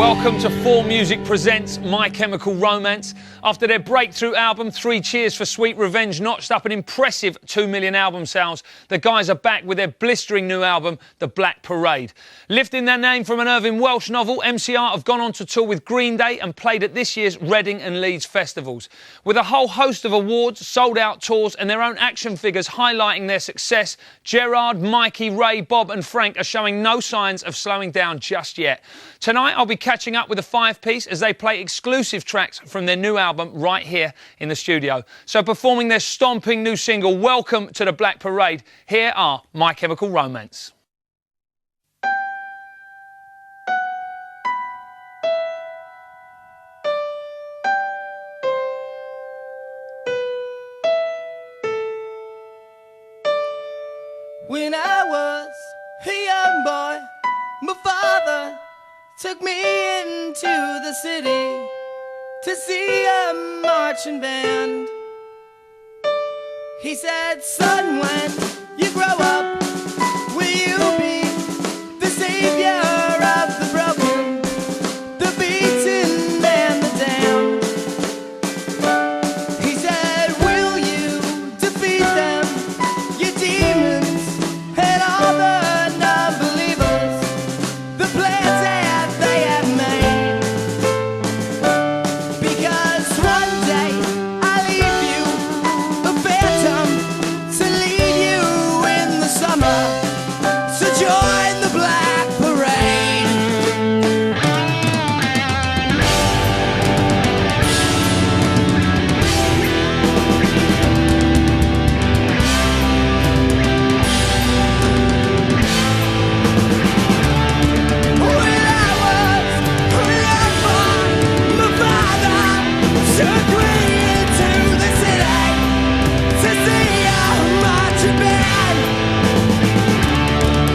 Welcome to 4Music presents My Chemical Romance. After their breakthrough album, 3 Cheers for Sweet Revenge notched up an impressive 2 million album sales, the guys are back with their blistering new album, The Black Parade. Lifting their name from an Irving Welsh novel, MCR have gone on to tour with Green Day and played at this year's Reading and Leeds festivals. With a whole host of awards, sold-out tours and their own action figures highlighting their success, Gerard, Mikey, Ray, Bob and Frank are showing no signs of slowing down just yet. Tonight I'll be catching up with the 5-piece as they play exclusive tracks from their new album right here in the studio. So performing their stomping new single, Welcome to the Black Parade, here are My Chemical Romance. When I was a young boy, my father took me into the city to see a marching band. He said, son, when you grow up, will you be the savior of the broken, the beaten and the damned? He said, will you defeat them, your demons and all the non-believers, the plans that they have made? Because one day I'll leave you a phantom to lead you in the summer, so join the Black Parade. When I was a young boy, my father took me into the city to see a marching band.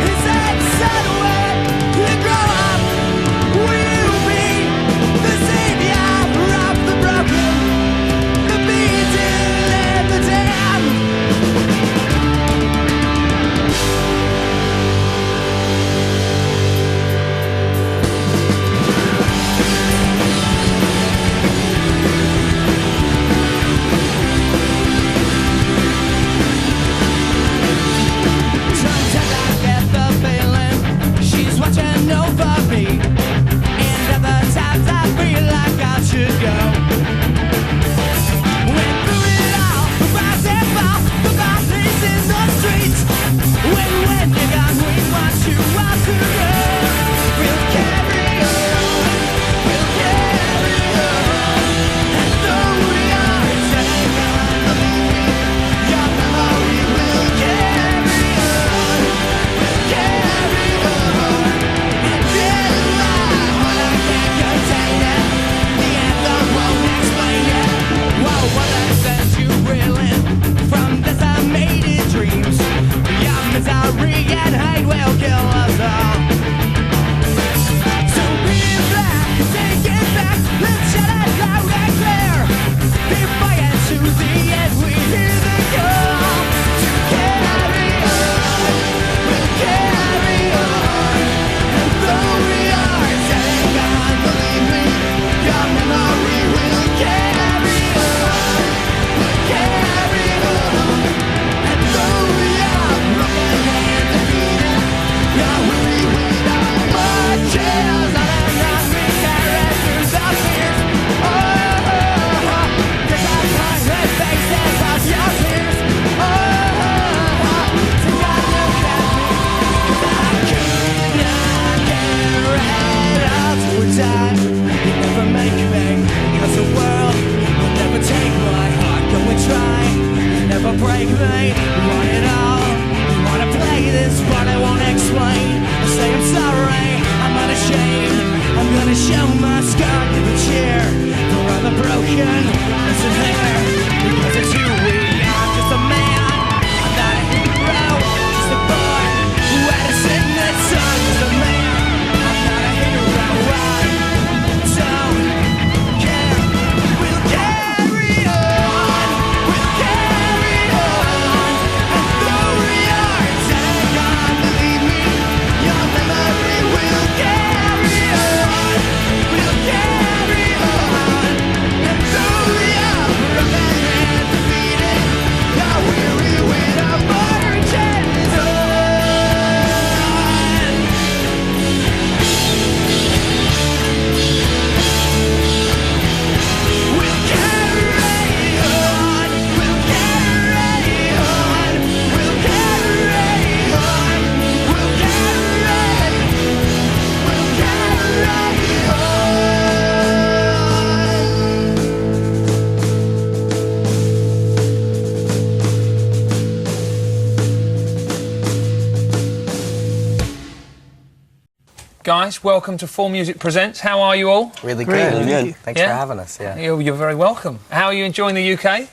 He said, son, when you grow up, will you be the savior of the broken, the beaten and the damned? Sometimes I get the feeling she's watching over me, and other times I feel like I should go. Went through it all, the rise and fall, the violence in the streets. When you're gone, we want you all to go. We'll carry on, we'll carry on, and though we are taken, believe me, your memory will carry on, we'll carry on. And then my heart, I can't contain it, the anthem won't explain it. Whoa, what lessons you reeling from decimated dreams? Your misery and hate will kill us all. So bring it back, take it back, let's shout it loud and clear. Defiant to the end, we hear the call to carry on, we'll carry on. And though we are taken, believe me, your memory will carry on, we'll carry on. And though we are broken and defeated, your weary with our marches on and on, we carry through the fears. Oh, cause I find the faces of your tears. Oh, to God look at me, cause I could not care at all to die. You never make me, cause the world will never take my heart. Go and try, you never break me. You want it all, you wanna play this, but I won't explain. I say I'm sorry, I'm unashamed. I'm gonna show my scar, give a cheer for all the broken. Listen here, because it's who we are. I'm just a man, I'm not a hero, just a boy who had to sing this song. Just a man, I'm not a hero. I don't care. We'll carry on, we'll carry on. And though we are taken, believe me, your memory will carry on. guys. Welcome to 4Music Presents. How are you all? Really good. Really good. Thanks for having us. Yeah. You're very welcome. How are you enjoying the UK?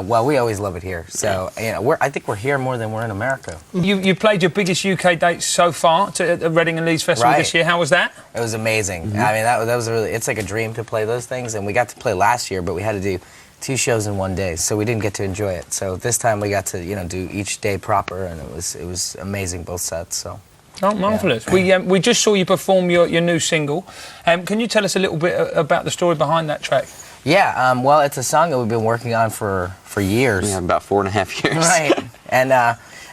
Well, we always love it here. So, I think we're here more than we're in America. You played your biggest UK dates so far at Reading and Leeds Festival this year. How was that? It was amazing. I mean, that was really. It's like a dream to play those things, and we got to play last year, but we had to do 2 shows in 1 day, so we didn't get to enjoy it. So this time we got to do each day proper, and it was amazing, both sets. So. Oh, marvellous. Yeah. We just saw you perform your new single. Can you tell us a little bit about the story behind that track? Yeah, well, it's a song that we've been working on for years. Yeah, about 4.5 years. Right, and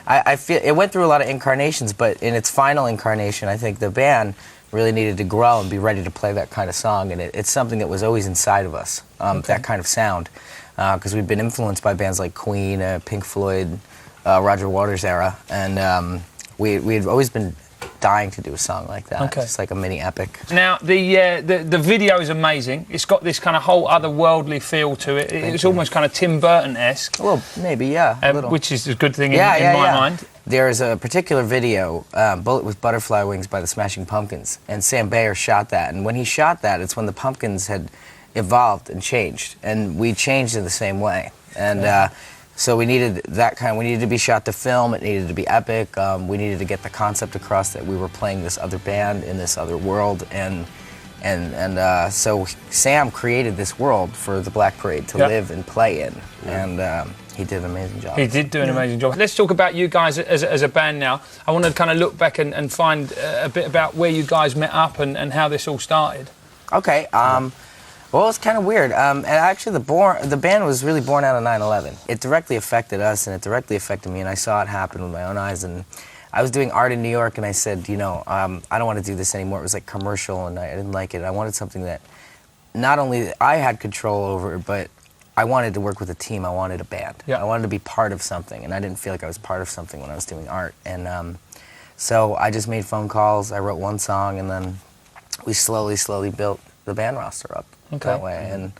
I feel it went through a lot of incarnations, but in its final incarnation, I think the band really needed to grow and be ready to play that kind of song, and it's something that was always inside of us, that kind of sound, because we've been influenced by bands like Queen, Pink Floyd, Roger Waters era, and we'd always been dying to do a song like that. It's like a mini epic. Now, the video is amazing. It's got this kind of whole otherworldly feel to it. It's almost kind of Tim Burton-esque. Well, maybe, yeah, a little. Which is a good thing in my mind. There's a particular video, Bullet with Butterfly Wings by the Smashing Pumpkins, and Sam Bayer shot that. And when he shot that, it's when the Pumpkins had evolved and changed, and we changed in the same way. And so we needed that kind. We needed to be shot to film. It needed to be epic. We needed to get the concept across that we were playing this other band in this other world, and so Sam created this world for the Black Parade to live and play in, and he did an amazing job. He did do an amazing job. Let's talk about you guys as a band now. I want to kind of look back and find a bit about where you guys met up and how this all started. Okay. Well, it's kind of weird. And actually, the band was really born out of 9/11. It directly affected us, and it directly affected me, and I saw it happen with my own eyes. And I was doing art in New York, and I said, I don't want to do this anymore. It was like commercial, and I didn't like it. I wanted something that not only I had control over, but I wanted to work with a team. I wanted a band. Yeah. I wanted to be part of something, and I didn't feel like I was part of something when I was doing art. And so I just made phone calls. I wrote one song, and then we slowly built the band roster up. That way, and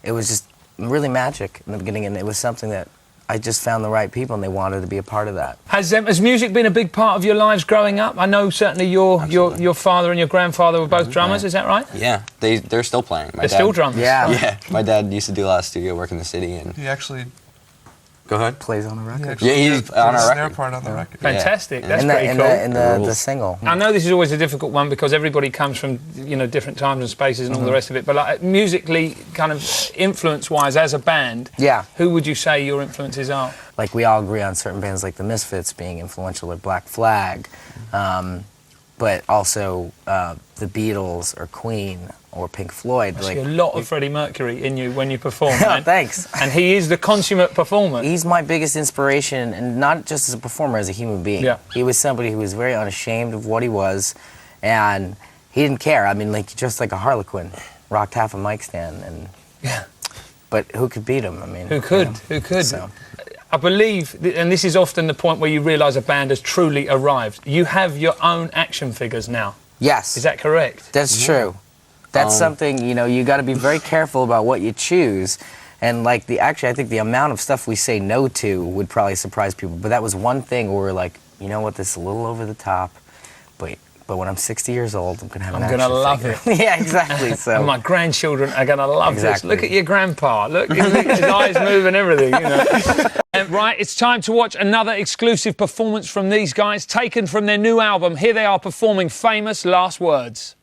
it was just really magic in the beginning, and it was something that I just found the right people, and they wanted to be a part of that. Has music been a big part of your lives growing up? I know certainly your father and your grandfather were both drummers. Is that right? Yeah, they're still playing. They're still drummers. Yeah, my dad used to do a lot of studio work in the city, and he actually go ahead. Plays on the record. Yeah, he's on our snare record. part on the record. Fantastic. That's in pretty cool. In the single. I know this is always a difficult one because everybody comes from different times and spaces and all the rest of it. But like, musically, kind of influence-wise, as a band, who would you say your influences are? Like we all agree on certain bands like the Misfits being influential, or Black Flag, but also the Beatles or Queen or Pink Floyd. I see a lot of Freddie Mercury in you when you perform, man. Thanks. And he is the consummate performer. He's my biggest inspiration, and not just as a performer, as a human being. Yeah. He was somebody who was very unashamed of what he was, and he didn't care. I mean, like just like a harlequin, rocked half a mic stand, and but who could beat him? I mean, who could? Who could? So. I believe, and this is often the point where you realise a band has truly arrived. You have your own action figures now. Yes. Is that correct? That's true. That's something, you got to be very careful about what you choose. And like I think the amount of stuff we say no to would probably surprise people. But that was one thing where we're like, you know what, this is a little over the top. But when I'm 60 years old, I'm going to have an action figure. I'm going to love it. Yeah, exactly. So. And my grandchildren are going to love this. Look at your grandpa. Look at his eyes move and everything, Right, it's time to watch another exclusive performance from these guys, taken from their new album. Here they are performing Famous Last Words.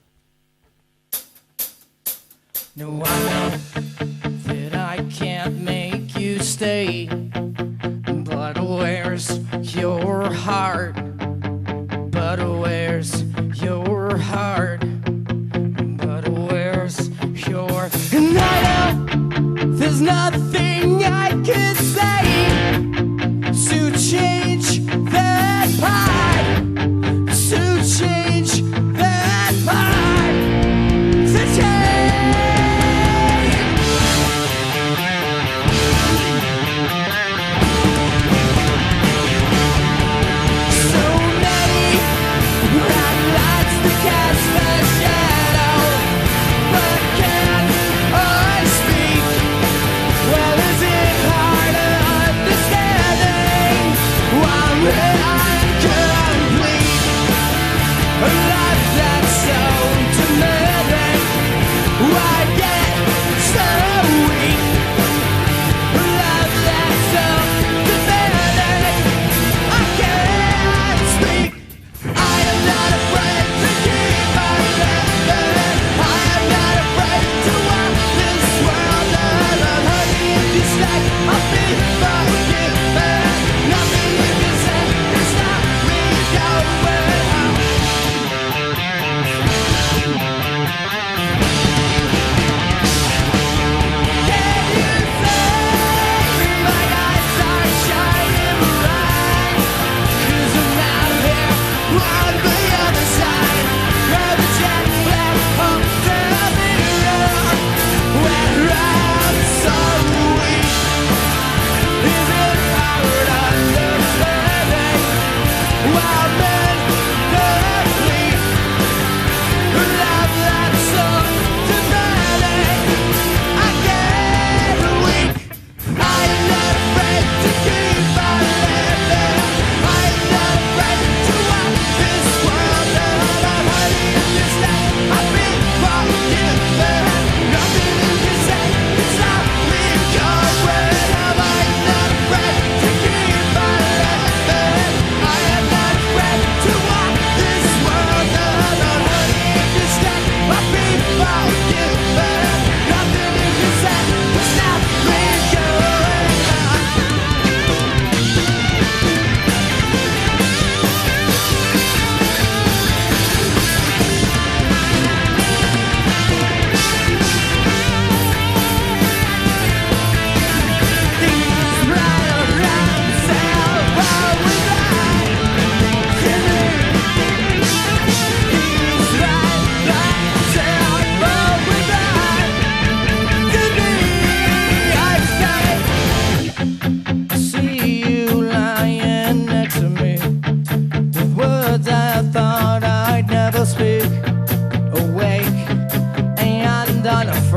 No, I know that I can't make you stay, but where's your heart? But where's your heart? But where's your... And I know there's nothing I could say to change that part, to change that part, to change.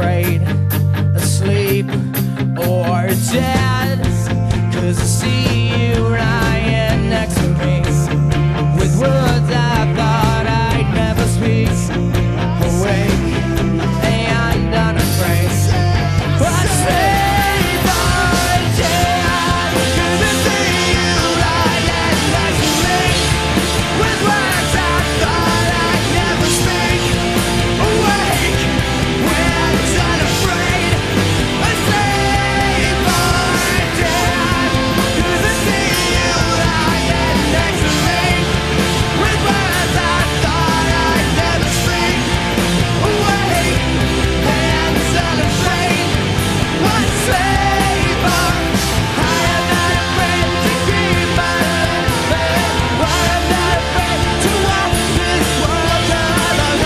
afraid, asleep or dead. 'Cause I see you lying next to me, with words I thought I'd never speak. Awake and unafraid, but sleep or dead. 'Cause I see you lying next to me, with words I thought I'd never speak. Awake and unafraid, asleep or dead. 'Cause I see you lying next to me, with words I thought I'd never speak. Awake and unafraid, one sleeper. I am not afraid to keep my living. I am not afraid to walk this world alone.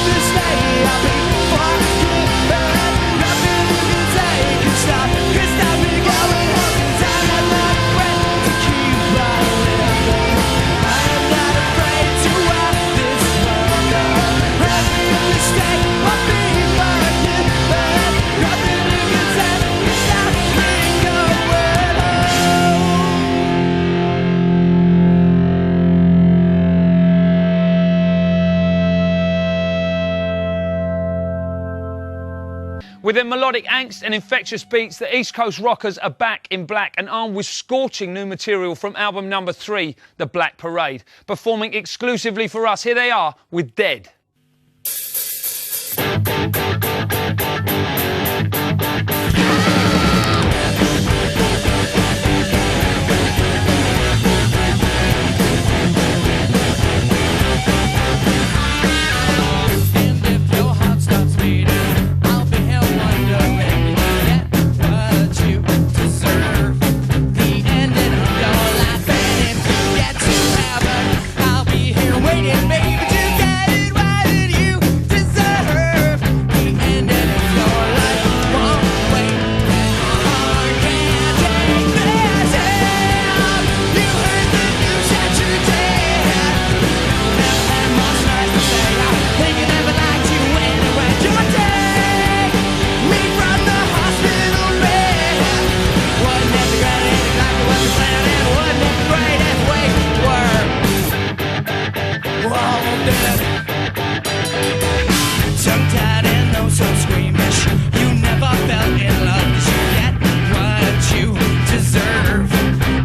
To stay, I'll be forgiven. Nothing you can say can stop me going home. 'Cause I am not afraid to keep my living. I am not afraid to walk this world alone. Nothing you can say, I'll be forgiven. Nothing you can say can stop me going home. With their melodic angst and infectious beats, the East Coast rockers are back in black and armed with scorching new material from album number 3, The Black Parade. Performing exclusively for us, here they are with Dead. And if your heart stops beating, I'll be here wondering, get what you deserve. The ending of your life, and if you get to heaven, I'll be here waiting, baby, to get what you deserve. The ending of your life won't wait. Your heart can't take this hell. You heard the news that you're dead. Nothing much nice to say. I think I never liked you anyway. Your day, me from the hospital bed. Wasn't it great? Exactly what you planned, and wasn't it great as we were? We're all dead. Tongue-tied and oh so squeamish. You never fell in love, 'cause you get what you deserve.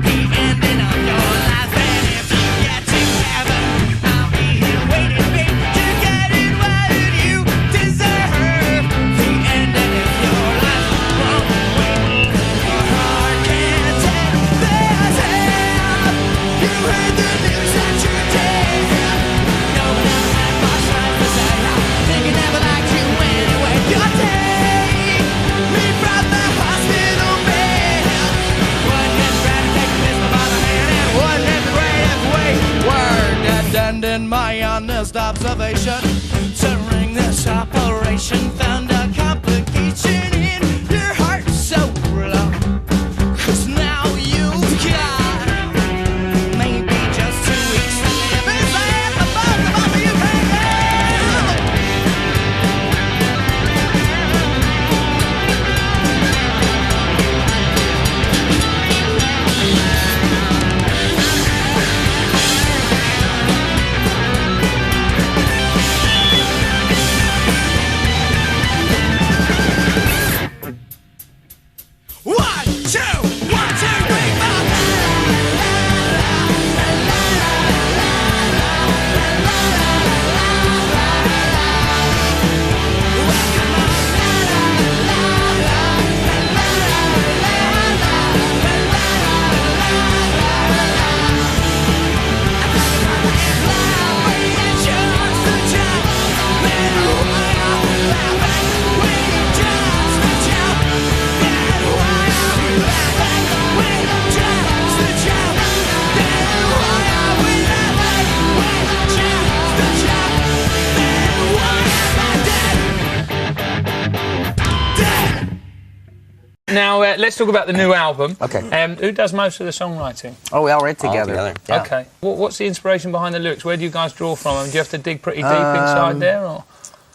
The ending of your life, and if you get to heaven, I'll be here waiting, baby, to get what you deserve. The ending of your life won't wait. Your heart can't take this hell. You heard the news that you're dead. No one ever had much nice to say. I think I never liked you anyway. Your day, me from the hospital bed. Wasn't it great to take a pistol by the hand, and wasn't it great if we were dead? And in my honest observation, during this operation, found a complication in your heart so low. 'Cause now you've got maybe just 2 weeks to live. It's like the both of you can't help. Now, let's talk about the new album. Okay. Who does most of the songwriting? Oh, we all write All together. together. Yeah. Okay. What's the inspiration behind the lyrics? Where do you guys draw from? Do you have to dig pretty deep inside there? Or?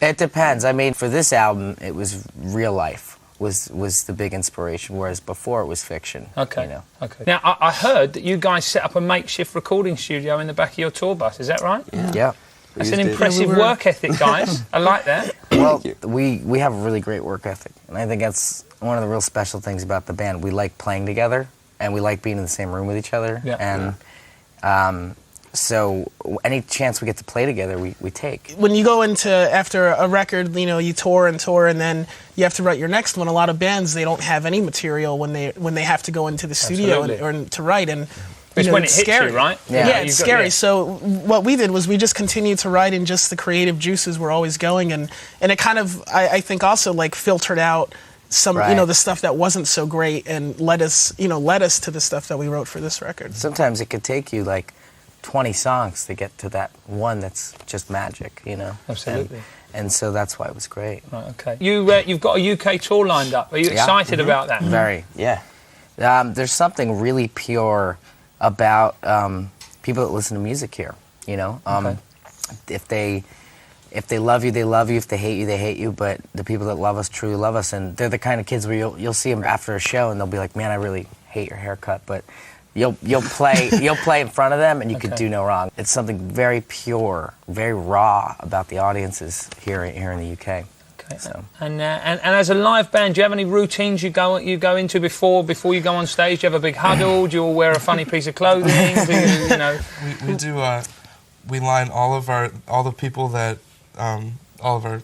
It depends. I mean, for this album, it was real life was the big inspiration, whereas before it was fiction. Okay. You know? Okay. Now, I heard that you guys set up a makeshift recording studio in the back of your tour bus. Is that right? Yeah. That's an impressive work ethic, guys. I like that. Well, we have a really great work ethic, and I think that's one of the real special things about the band. We like playing together, and we like being in the same room with each other. Yeah. And so any chance we get to play together, we take. When you go into, after a record, you know, you tour, and then you have to write your next one. A lot of bands, they don't have any material when they have to go into the studio or to write, and it's when it it's hits scary. you, right? Yeah, it's scary. So what we did was we just continued to write, and just the creative juices were always going, and it kind of, I think also like filtered out some, you know, the stuff that wasn't so great, and led us to the stuff that we wrote for this record. Sometimes it could take you like 20 songs to get to that one that's just magic, you know? Absolutely. And so that's why it was great. Right, okay. You've got a UK tour lined up. Are you excited about that? Very. Yeah. There's something really pure about people that listen to music here, you know? If they love you, they love you. If they hate you, they hate you. But the people that love us truly love us. And they're the kind of kids where you'll see them after a show and they'll be like, man, I really hate your haircut. But you'll play in front of them and you could do no wrong. It's something very pure, very raw about the audiences here in the UK. Okay. So. And as a live band, do you have any routines you go into before you go on stage? Do you have a big huddle? Do you all wear a funny piece of clothing? Do you know? We do. We line all the people that all of our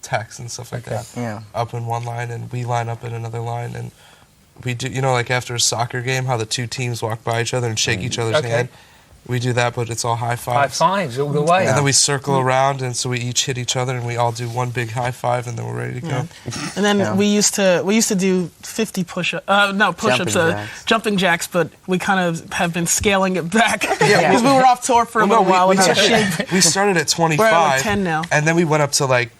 texts and stuff like that up in one line, and we line up in another line, and we do, you know, like after a soccer game, how the two teams walk by each other and shake each other's hand. We do that, but it's all high fives. High fives all the way. And then we circle around, and so we each hit each other, and we all do one big high five, and then we're ready to go. And then we used to do 50 push-ups, jumping jacks, but we kind of have been scaling it back because we were off tour for a little while. We started at 25. We're at like 10 now. And then we went up to like,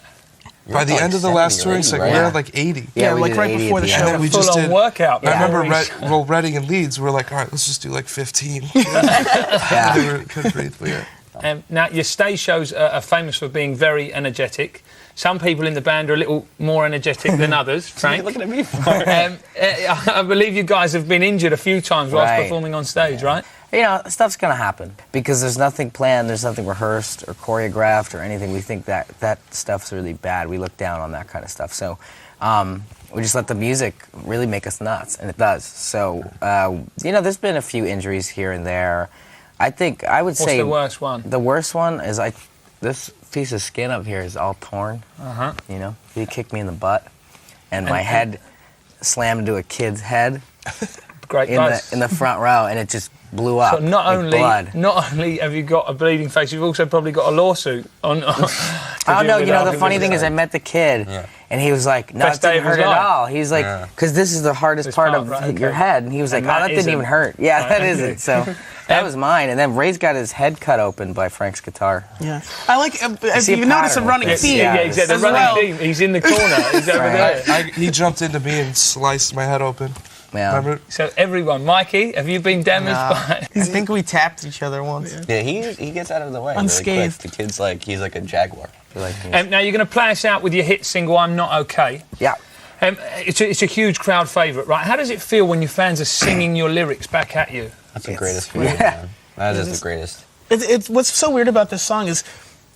by the end of the last touring, it's like we're at like 80. Yeah, like right before the show. And then we just did workout. I remember Reading and Leeds. We're like, all right, let's just do like 15. They couldn't breathe, but yeah. Now, your stage shows are famous for being very energetic. Some people in the band are a little more energetic than others, Frank. What are you looking at me for? I believe you guys have been injured a few times whilst performing on stage, right? You know, stuff's going to happen because there's nothing planned, there's nothing rehearsed or choreographed or anything. We think that stuff's really bad. We look down on that kind of stuff. So we just let the music really make us nuts, and it does. So, you know, there's been a few injuries here and there. I would say... What's the worst one? The worst one is this piece of skin up here is all torn. You know, he kicked me in the butt, and my head slammed into a kid's head. Great in the front row, and it just blew up. So not blood. only have you got a bleeding face, you've also probably got a lawsuit on. Oh no! You know the funny thing is, I met the kid, and he was like, "No, it didn't hurt at all." He's like, "Because this is the hardest part of your head," and he was like, "Oh, that didn't even hurt." Yeah, that isn't. So that was mine. And then Ray's got his head cut open by Frank's guitar. Yeah, I like. If you notice a running theme, yeah, exactly. The running theme. He's in the corner. He's over there. He jumped into me and sliced my head open. Yeah. Remember? So everyone, Mikey, have you been damaged by? I think we tapped each other once. Yeah, he gets out of the way Unscathed. really quick. The kid's like, he's like a jaguar. Now you're going to play us out with your hit single, "I'm Not Okay." Yeah. It's a huge crowd favourite, right? How does it feel when your fans are singing your lyrics back at you? That's the greatest feeling, man. That is the greatest. It's what's so weird about this song is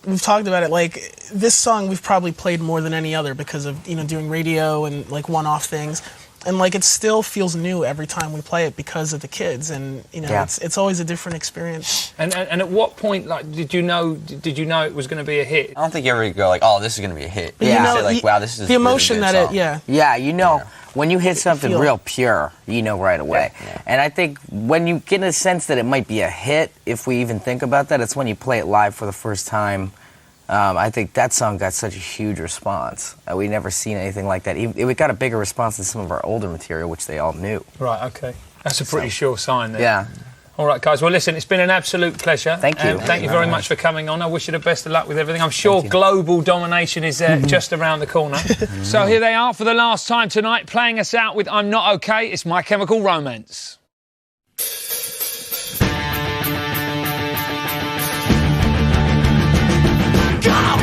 we've talked about it. Like this song, we've probably played more than any other because of doing radio and like one-off things. And like it still feels new every time we play it because of the kids, and it's always a different experience. And at what point, like, did you know it was going to be a hit? I don't think you ever go like, oh, this is going to be a hit. Yeah. You say like, wow, this is the emotion really that good song. Yeah, you know, when you hit something real pure, you know right away. Yeah. And I think when you get a sense that it might be a hit, if we even think about that, it's when you play it live for the first time. I think that song got such a huge response. We never seen anything like that. We got a bigger response than some of our older material, which they all knew. Right, okay. That's a pretty sure sign there. Yeah. All right, guys. Well, listen, it's been an absolute pleasure. Thank you. Thank you very much for coming on. I wish you the best of luck with everything. I'm sure global domination is just around the corner. So here they are for the last time tonight, playing us out with "I'm Not Okay." It's My Chemical Romance. Go!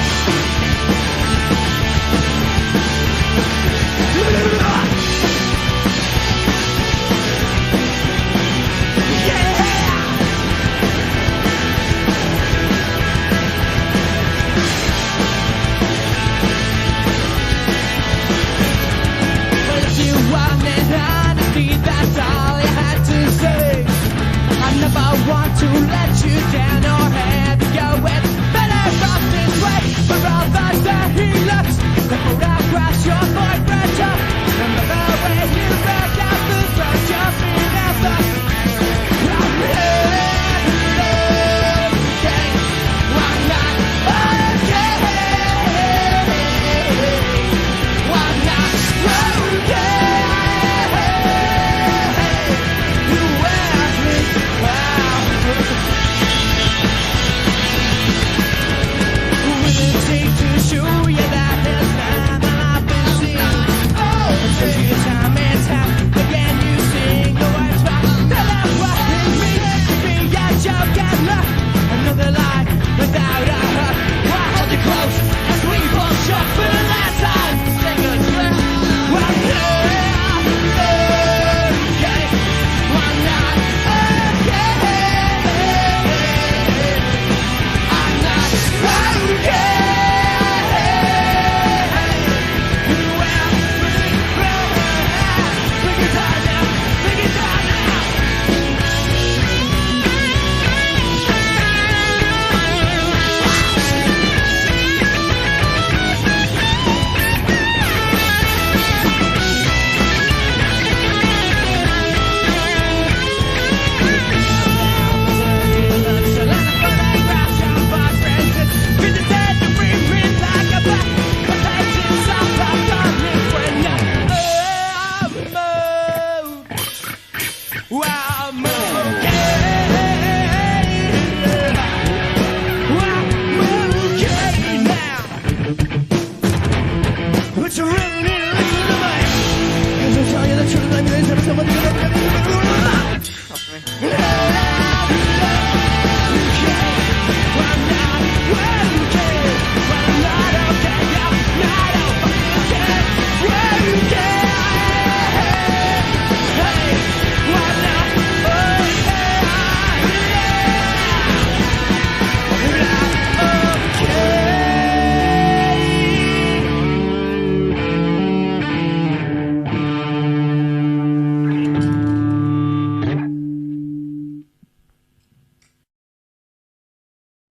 but you really need to listen to me. 'Cause I'll tell you the truth, maybe there's never somebody who's ever gonna be better. Trust me.